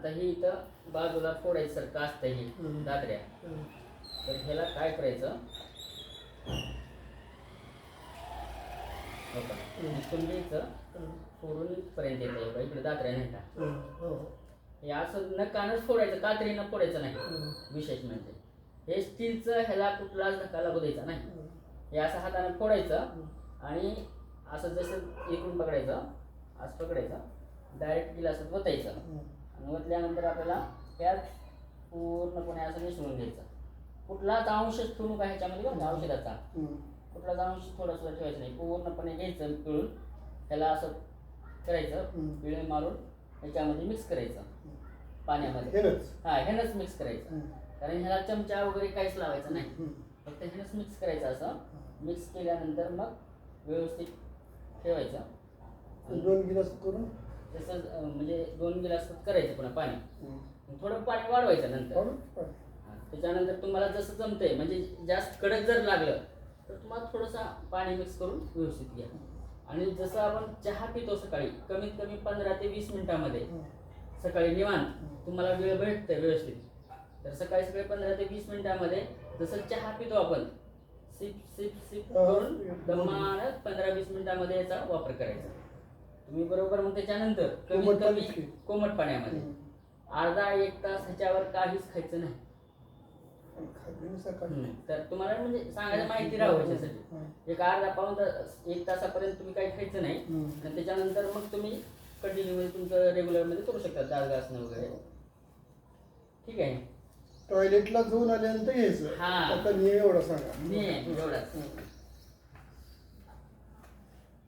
आता ही इथं बाजूला फोडायसारखं असतं ही दादऱ्या. तर ह्याला काय करायचं, इथून घ्यायचं फोडून पर्यंत येतं इकडे दादऱ्या नाही का, हे असं नकानच फोडायचं, कात्रीनं फोडायचं नाही. विशेष म्हणजे हे स्टीलचं, ह्याला कुठलाच धक्का लागू द्यायचा नाही. हे असं हाताने फोडायचं आणि असं जसं इकडून पकडायचं, असं पकडायचं, डायरेक्ट गिलासात ओतायचं आणि ओतल्यानंतर आपल्याला त्यात पूर्णपणे असं मिसळून घ्यायचं. कुठलाच अंश ठेवू नका ह्याच्यामध्ये बरं का, औषधाचा कुठलाच अंश थोडासा ठेवायचा नाही. पूर्णपणे घ्यायचं पिळून, त्याला असं करायचं, पिळे मारून ह्याच्यामध्ये मिक्स करायचं पाण्यामध्ये. हा, ह्यानंच मिक्स करायचं, कारण ह्याला चमचा वगैरे काहीच लावायचं नाही, फक्त ह्यानंच मिक्स करायचं. असं मिक्स केल्यानंतर मग व्यवस्थित ठेवायचं. 2 गिलास करून तसंच म्हणजे 2 गिलास करायचं पुन्हा पाणी, थोडं पाणी वाढवायचं नंतर. त्याच्यानंतर तुम्हाला जसं जमतंय, म्हणजे जास्त कडक जर लागलं तर तुम्हाला थोडंसं पाणी मिक्स करून व्यवस्थित घ्या. आणि जसं आपण चहा पितो सकाळी, कमीत कमी 15 ते 20 मिनिटामध्ये सकाळी निवांत तुम्हाला वेळ भेटतं व्यवस्थित, तर सकाळी 15 ते 20 मिनिटामध्ये जसं चहा पितो आपण, सिप सिप सिप करून दमानं 15-20 मिनिटामध्ये याचा वापर करायचा तुम्ही, बरोबर. मग त्याच्यानंतर कमीत कमी कोमट पाण्यामध्ये अर्धा 1 तास ह्याच्यावर काहीच खायचं नाही. तर तुम्हाला म्हणजे सांगायचं माहिती राहावं ह्याच्यासाठी, एक अर्धा पाऊण तास 1 तासापर्यंत तुम्ही काही खायचं नाही. आणि त्याच्यानंतर मग तुम्ही कंटिन्यू तुमचं रेग्युलरमध्ये करू शकता, दात घासणं वगैरे. ठीक आहे. टॉयलेटला जाऊन आल्यानंतर घ्यायचं. हा, आता नियम एवढा सांगा. नियम एवढाच.